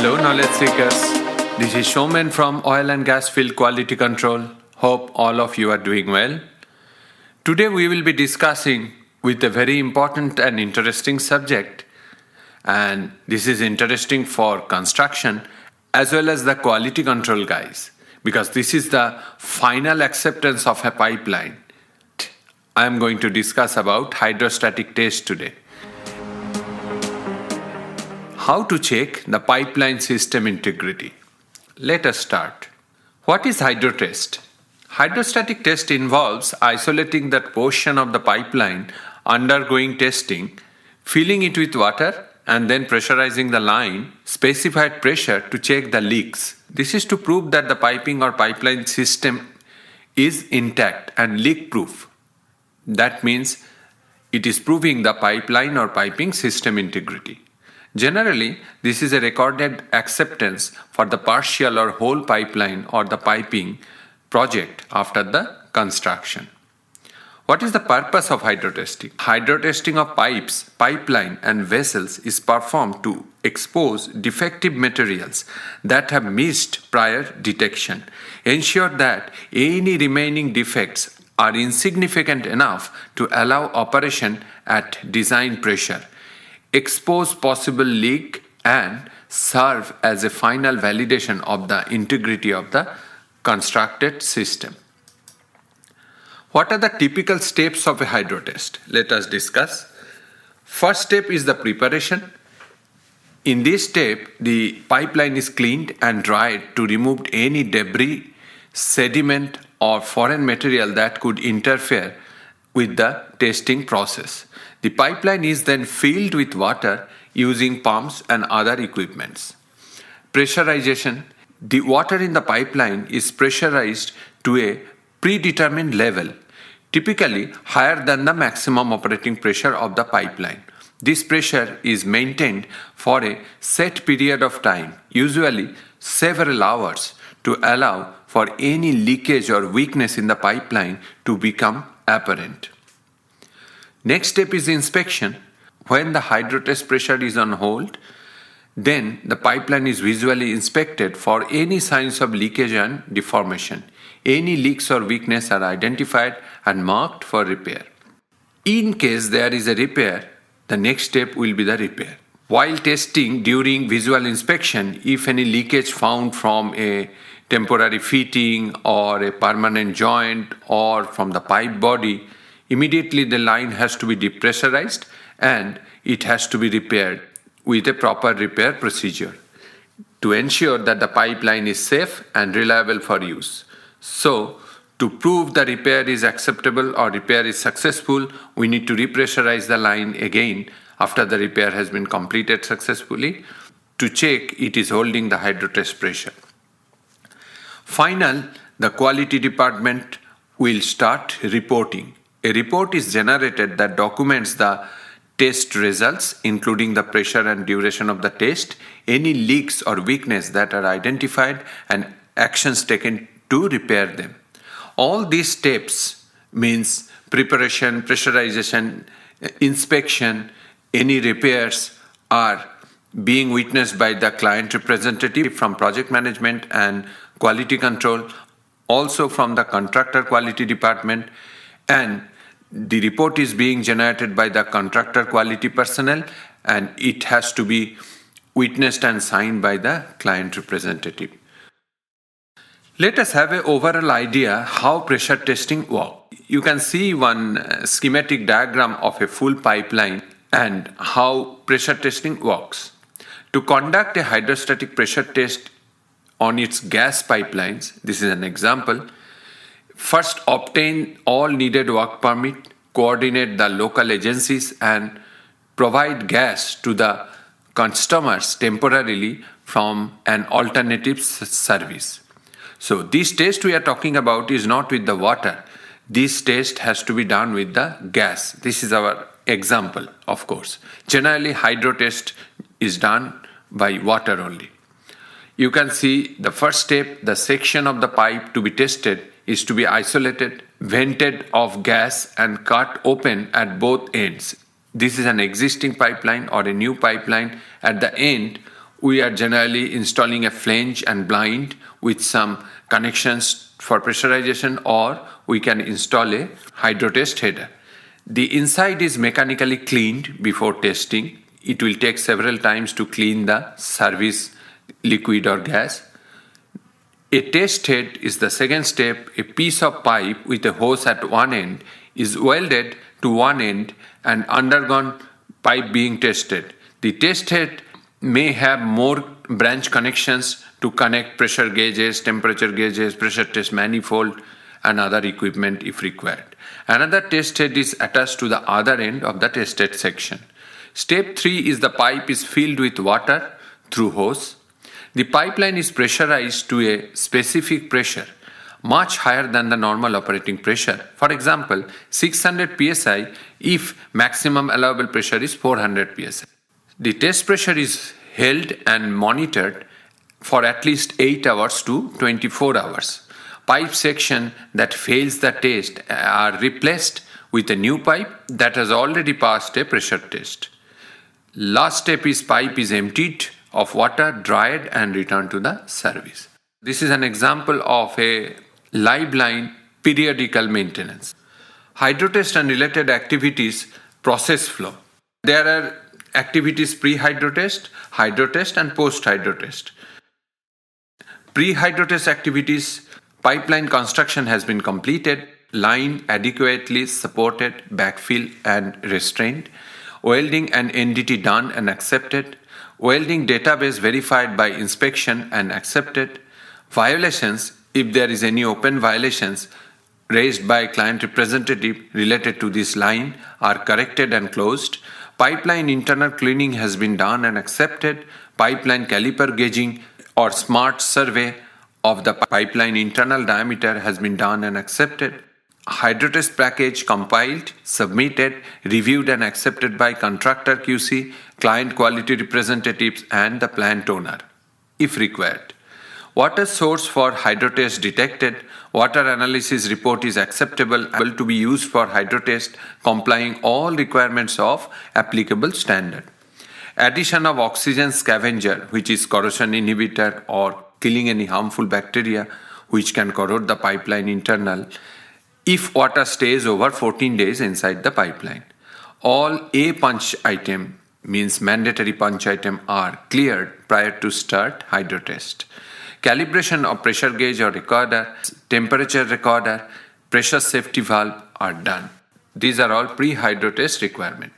Hello, knowledge seekers. This is Showman from Oil and Gas Field Quality Control. Hope all of you are doing well. Today we will be discussing with a very important and interesting subject. And this is interesting for construction as well as the quality control guys, because this is the final acceptance of a pipeline. I am going to discuss about hydrostatic test today. How to check the pipeline system integrity. Let us start. What is hydrotest? Hydrostatic test involves isolating that portion of the pipeline undergoing testing, filling it with water, and then pressurizing the line specified pressure to check the leaks. This is to prove that the piping or pipeline system is intact and leak proof. That means it is proving the pipeline or piping system integrity. Generally, this is a recorded acceptance for the partial or whole pipeline or the piping project after the construction. What is the purpose of hydrotesting? Hydrotesting of pipes, pipeline and vessels is performed to expose defective materials that have missed prior detection. Ensure that any remaining defects are insignificant enough to allow operation at design pressure. Expose possible leak and serve as a final validation of the integrity of the constructed system. What are the typical steps of a hydrotest? Let us discuss. First step is the preparation. In this step, the pipeline is cleaned and dried to remove any debris, sediment or foreign material that could interfere with the testing process. The pipeline is then filled with water using pumps and other equipments. Pressurization. The water in the pipeline is pressurized to a predetermined level, typically higher than the maximum operating pressure of the pipeline. This pressure is maintained for a set period of time, usually several hours, to allow for any leakage or weakness in the pipeline to become apparent. Next step is inspection. When the hydrotest pressure is on hold, then the pipeline is visually inspected for any signs of leakage and deformation. Any leaks or weakness are identified and marked for repair. In case there is a repair, the next step will be the repair. While testing during visual inspection, if any leakage found from a temporary fitting or a permanent joint or from the pipe body, immediately the line has to be depressurized and it has to be repaired with a proper repair procedure to ensure that the pipeline is safe and reliable for use. So, to prove the repair is acceptable or repair is successful, we need to repressurize the line again after the repair has been completed successfully to check it is holding the hydrotest pressure. Final, the quality department will start reporting. A report is generated that documents the test results, including the pressure and duration of the test, any leaks or weakness that are identified, and actions taken to repair them. All these steps means preparation, pressurization, inspection, any repairs are being witnessed by the client representative from project management and quality control, also from the contractor quality department, and the report is being generated by the contractor quality personnel and it has to be witnessed and signed by the client representative. Let us have an overall idea how pressure testing works. You can see one schematic diagram of a full pipeline and how pressure testing works. To conduct a hydrostatic pressure test on its gas pipelines, this is an example. First, obtain all needed work permit, coordinate the local agencies and provide gas to the customers temporarily from an alternative service. So this test we are talking about is not with the water. This test has to be done with the gas. This is our example, of course. Generally, hydrotest is done by water only. You can see the first step, the section of the pipe to be tested is to be isolated, vented off gas and cut open at both ends. This is an existing pipeline or a new pipeline. At the end, we are generally installing a flange and blind with some connections for pressurization, or we can install a hydrotest header. The inside is mechanically cleaned before testing. It will take several times to clean the service liquid or gas. A test head is the second step. A piece of pipe with a hose at one end is welded to one end and undergone pipe being tested. The test head may have more branch connections to connect pressure gauges, temperature gauges, pressure test manifold, and other equipment if required. Another test head is attached to the other end of the tested section. Step 3 is the pipe is filled with water through hose. The pipeline is pressurized to a specific pressure, much higher than the normal operating pressure. For example, 600 psi if maximum allowable pressure is 400 psi. The test pressure is held and monitored for at least 8 hours to 24 hours. Pipe section that fails the test are replaced with a new pipe that has already passed a pressure test. Last step is pipe is emptied of water, dried and returned to the service. This is an example of a live line periodical maintenance. Hydrotest and related activities, process flow. There are activities pre-hydrotest, hydrotest and post-hydrotest. Pre-hydrotest activities, pipeline construction has been completed, line adequately supported, backfill and restrained, welding and NDT done and accepted, welding database verified by inspection and accepted, violations, if there is any open violations raised by client representative related to this line, are corrected and closed. Pipeline internal cleaning has been done and accepted. Pipeline caliper gauging or smart survey of the pipeline internal diameter has been done and accepted. Hydrotest package compiled, submitted, reviewed and accepted by contractor QC, client quality representatives and the plant owner, if required. Water source for hydrotest detected. Water analysis report is acceptable, able to be used for hydrotest, complying all requirements of applicable standard. Addition of oxygen scavenger, which is corrosion inhibitor or killing any harmful bacteria which can corrode the pipeline internal, if water stays over 14 days inside the pipeline. All A punch item, means mandatory punch item, are cleared prior to start hydrotest. Calibration of pressure gauge or recorder, temperature recorder, pressure safety valve are done. These are all pre-hydrotest requirements.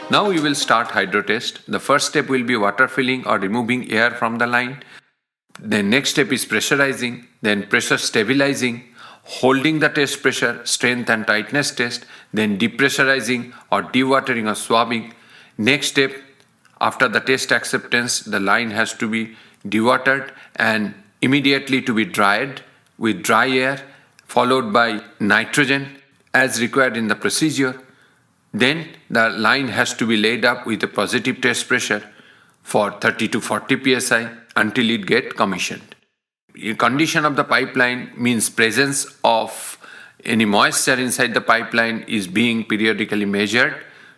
Now we will start hydrotest. The first step will be water filling or removing air from the line. Then next step is pressurizing, then pressure stabilizing, holding the test pressure, strength and tightness test, then depressurizing or dewatering or swabbing. Next step, after the test acceptance, the line has to be dewatered and immediately to be dried with dry air, followed by nitrogen as required in the procedure. Then the line has to be laid up with a positive test pressure for 30 to 40 psi until it gets commissioned. Condition of the pipeline means presence of any moisture inside the pipeline is being periodically measured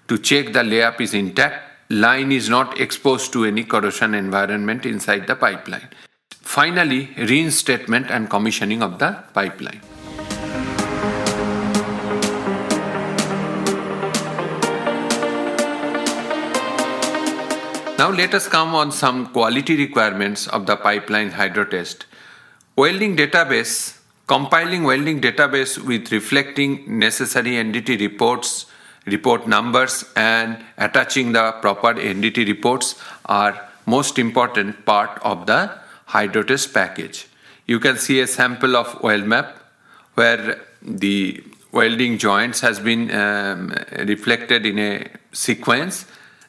to check the layup is intact, line is not exposed to any corrosion environment inside the pipeline. Finally, reinstatement and commissioning of the pipeline. Now let us come on some quality requirements of the pipeline hydrotest. Welding database, compiling welding database with reflecting necessary NDT reports, report numbers and attaching the proper NDT reports are most important part of the hydrotest package. You can see a sample of weld map where the welding joints has been reflected in a sequence.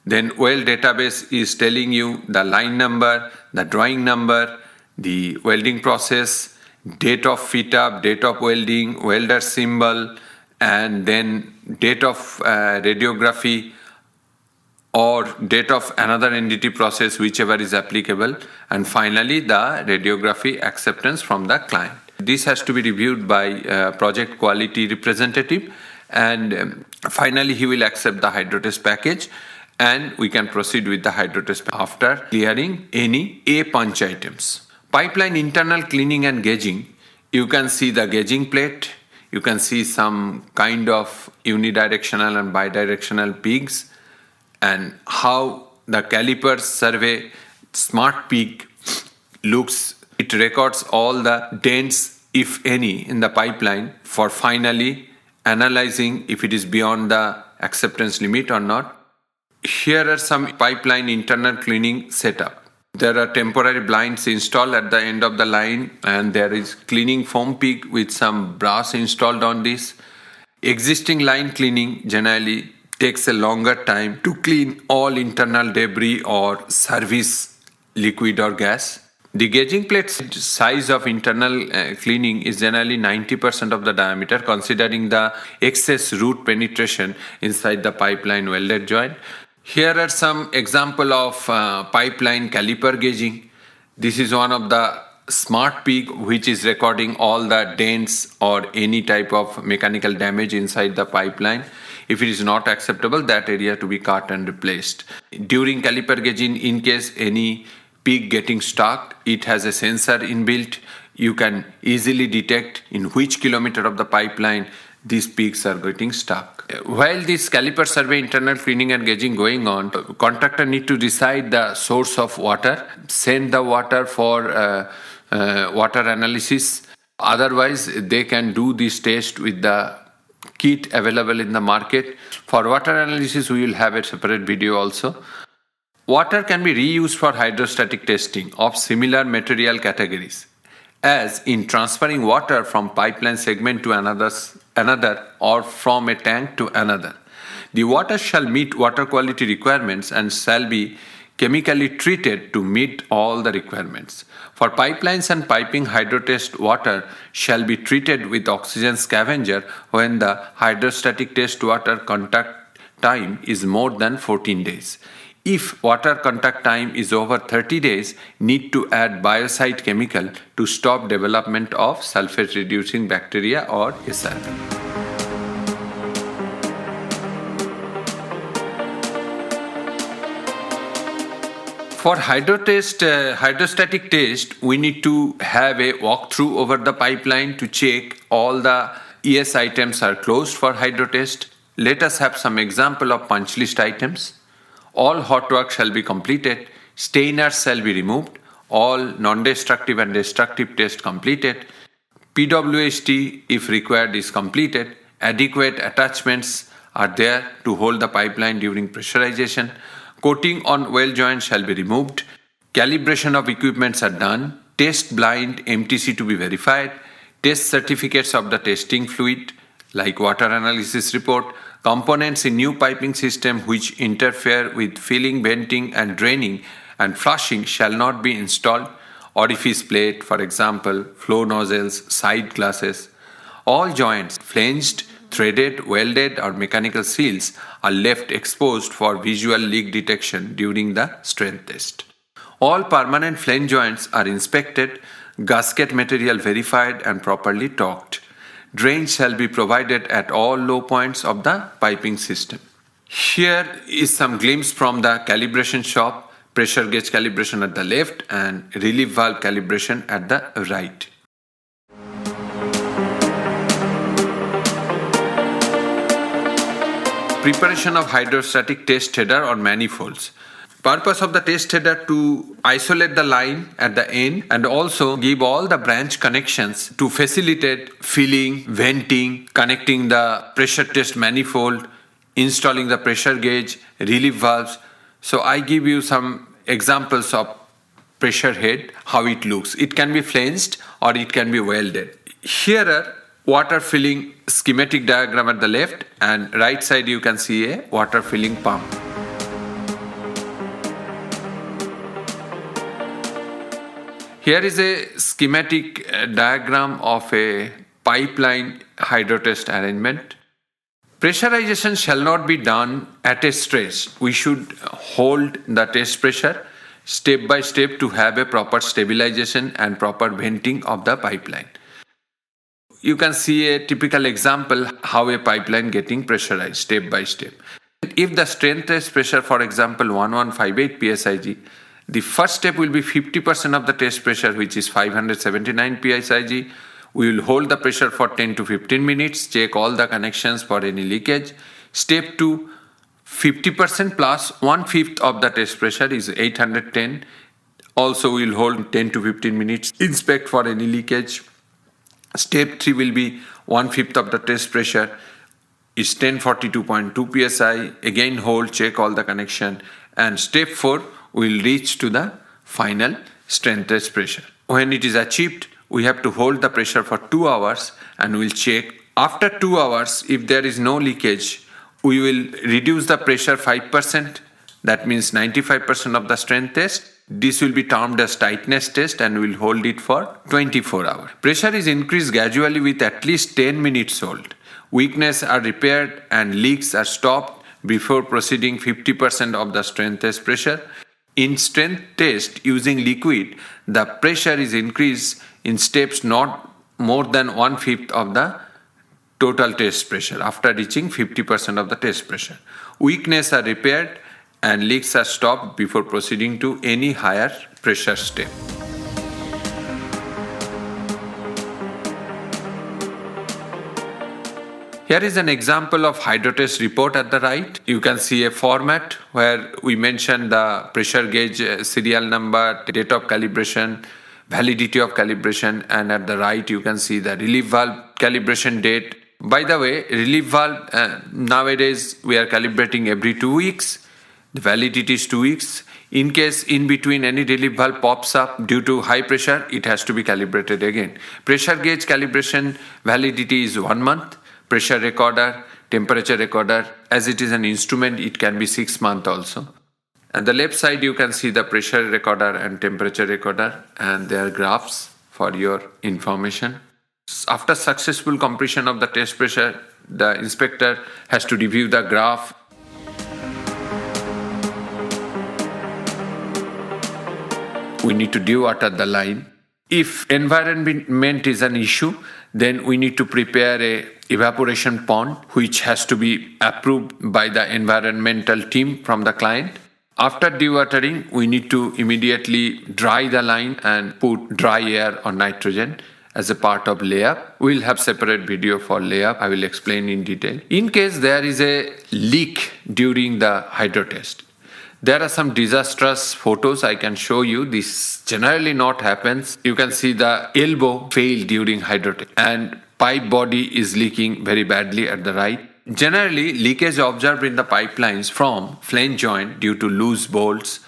Then weld database is telling you the line number, the drawing number, the welding process, date of fit up, date of welding, welder symbol, and then date of radiography or date of another NDT process, whichever is applicable, and finally the radiography acceptance from the client. This has to be reviewed by project quality representative and finally he will accept the hydrotest package, and we can proceed with the hydrotest after clearing any A punch items. Pipeline internal cleaning and gauging. You can see the gauging plate. You can see some kind of unidirectional and bidirectional pegs, and how the Caliper survey smart peg looks. It records all the dents, if any, in the pipeline for finally analyzing if it is beyond the acceptance limit or not. Here are some pipeline internal cleaning setup. There are temporary blinds installed at the end of the line, and there is cleaning foam peg with some brass installed on this. Existing line cleaning generally takes a longer time to clean all internal debris or service liquid or gas. The gauging plate size of internal cleaning is generally 90% of the diameter, considering the excess root penetration inside the pipeline welded joint. Here are some example of pipeline caliper gauging. This is one of the smart peg which is recording all the dents or any type of mechanical damage inside the pipeline. If it is not acceptable, that area to be cut and replaced. During caliper gauging, in case any peg getting stuck, it has a sensor inbuilt. You can easily detect in which kilometer of the pipeline these pegs are getting stuck. While this caliper survey internal cleaning and gauging going on, contractor need to decide the source of water, send the water for water analysis. Otherwise, they can do this test with the kit available in the market. For water analysis, we will have a separate video also. Water can be reused for hydrostatic testing of similar material categories, as in transferring water from pipeline segment to another or from a tank to another. The water shall meet water quality requirements and shall be chemically treated to meet all the requirements. For pipelines and piping, hydrotest water shall be treated with oxygen scavenger when the hydrostatic test water contact time is more than 14 days. If water contact time is over 30 days, need to add biocide chemical to stop development of sulfate-reducing bacteria or SRB. For hydrostatic test, we need to have a walkthrough over the pipeline to check all the ES items are closed for hydrotest. Let us have some example of punch list items. All hot work shall be completed, stainers shall be removed, all non-destructive and destructive tests completed, PWST if required is completed, adequate attachments are there to hold the pipeline during pressurization, coating on weld joint shall be removed, calibration of equipments are done, test blind MTC to be verified, test certificates of the testing fluid like water analysis report, components in new piping system which interfere with filling, venting and draining and flushing shall not be installed. Orifice plate, for example, flow nozzles, side glasses. All joints, flanged, threaded, welded or mechanical seals are left exposed for visual leak detection during the strength test. All permanent flange joints are inspected, gasket material verified and properly torqued. Drains shall be provided at all low points of the piping system. Here is some glimpse from the calibration shop, pressure gauge calibration at the left and relief valve calibration at the right. Preparation of hydrostatic test header or manifolds. Purpose of the test header to isolate the line at the end and also give all the branch connections to facilitate filling, venting, connecting the pressure test manifold, installing the pressure gauge, relief valves. So I give you some examples of pressure head, how it looks. It can be flanged or it can be welded. Here are water filling schematic diagram at the left and right side you can see a water filling pump. Here is a schematic diagram of a pipeline hydrotest arrangement. Pressurization shall not be done at a stretch. We should hold the test pressure step by step to have a proper stabilization and proper venting of the pipeline. you can see a typical example how a pipeline getting pressurized step by step. If the strength test pressure, for example, 1158 psig, the first step will be 50% of the test pressure, which is 579 psig. We will hold the pressure for 10 to 15 minutes, check all the connections for any leakage. Step 2, 50% plus 1/5 of the test pressure is 810. Also, we will hold 10 to 15 minutes, inspect for any leakage. Step 3 will be 1/5 of the test pressure is 1042.2 psi. Again hold, check all the connection. And step 4 will reach to the final strength test pressure. When it is achieved, we have to hold the pressure for 2 hours and we'll check. After 2 hours, if there is no leakage, we will reduce the pressure 5%. That means 95% of the strength test. This will be termed as tightness test and we'll hold it for 24 hours. Pressure is increased gradually with at least 10 minutes hold. Weakness are repaired and leaks are stopped before proceeding 50% of the strength test pressure. In strength test using liquid, the pressure is increased in steps not more than 1/5 of the total test pressure after reaching 50% of the test pressure. Weakness are repaired and leaks are stopped before proceeding to any higher pressure step. Here is an example of Hydrotest report at the right. You can see a format where we mention the pressure gauge serial number, date of calibration, validity of calibration, and at the right you can see the relief valve calibration date. By the way, relief valve nowadays we are calibrating every 2 weeks. The validity is 2 weeks. In case in between any relief valve pops up due to high pressure, it has to be calibrated again. Pressure gauge calibration validity is 1 month. Pressure recorder, temperature recorder, as it is an instrument, it can be 6 months also. At the left side, you can see the pressure recorder and temperature recorder and their graphs for your information. After successful completion of the test pressure, the inspector has to review the graph. We need to dewater the line. If environment is an issue, then we need to prepare a evaporation pond which has to be approved by the environmental team from the client. After dewatering, we need to immediately dry the line and put dry air or nitrogen as a part of layup. We'll have separate video for layup. I will explain in detail. In case there is a leak during the hydrotest, there are some disastrous photos I can show you. This generally not happens. You can see the elbow failed during hydrotest and pipe body is leaking very badly at the right. Generally, leakage observed in the pipelines from flange joint due to loose bolts,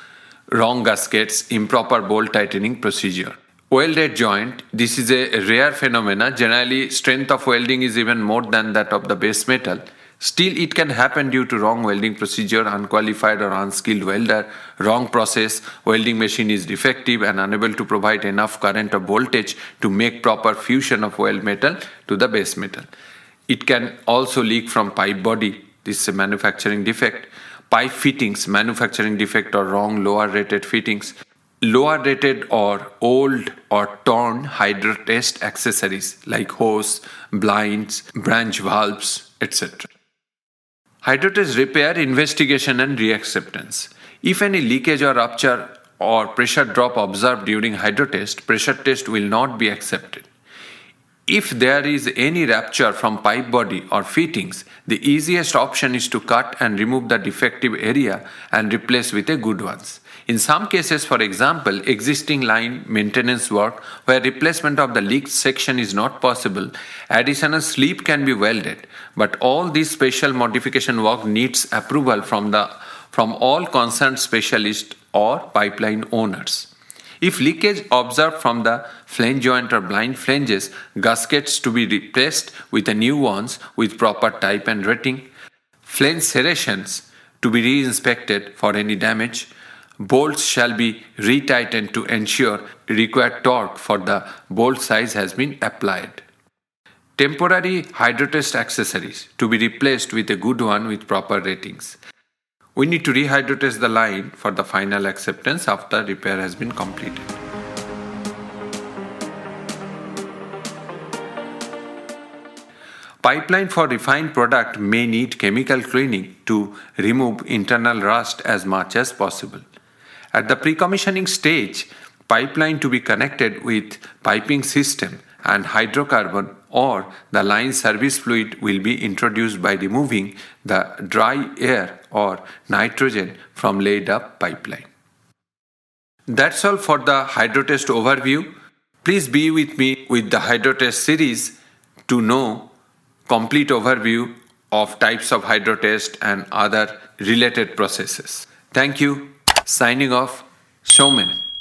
wrong gaskets, improper bolt tightening procedure. Welded joint, this is a rare phenomena. Generally, strength of welding is even more than that of the base metal. Still, it can happen due to wrong welding procedure, unqualified or unskilled welder, wrong process, welding machine is defective and unable to provide enough current or voltage to make proper fusion of weld metal to the base metal. It can also leak from pipe body. This is a manufacturing defect. Pipe fittings, manufacturing defect or wrong lower rated fittings. Lower rated or old or torn hydrotest accessories like hose, blinds, branch valves, etc. Hydrotest repair, investigation and reacceptance. If any leakage or rupture or pressure drop observed during hydrotest, pressure test will not be accepted. If there is any rupture from pipe body or fittings, the easiest option is to cut and remove the defective area and replace with a good ones. In some cases, for example, existing line maintenance work where replacement of the leaked section is not possible, additional sleeve can be welded, but all this special modification work needs approval from all concerned specialists or pipeline owners. If leakage observed from the flange joint or blind flanges, gaskets to be replaced with a new ones with proper type and rating, flange serrations to be re-inspected for any damage, bolts shall be retightened to ensure required torque for the bolt size has been applied. Temporary hydrotest accessories to be replaced with a good one with proper ratings. We need to rehydrotest the line for the final acceptance after repair has been completed. Pipeline for refined product may need chemical cleaning to remove internal rust as much as possible. At the pre-commissioning stage, pipeline to be connected with piping system and hydrocarbon or the line service fluid will be introduced by removing the dry air or nitrogen from laid up pipeline. That's all for the Hydrotest overview. Please be with me with the Hydrotest series to know complete overview of types of hydrotest and other related processes. Thank you. Signing off, Showman.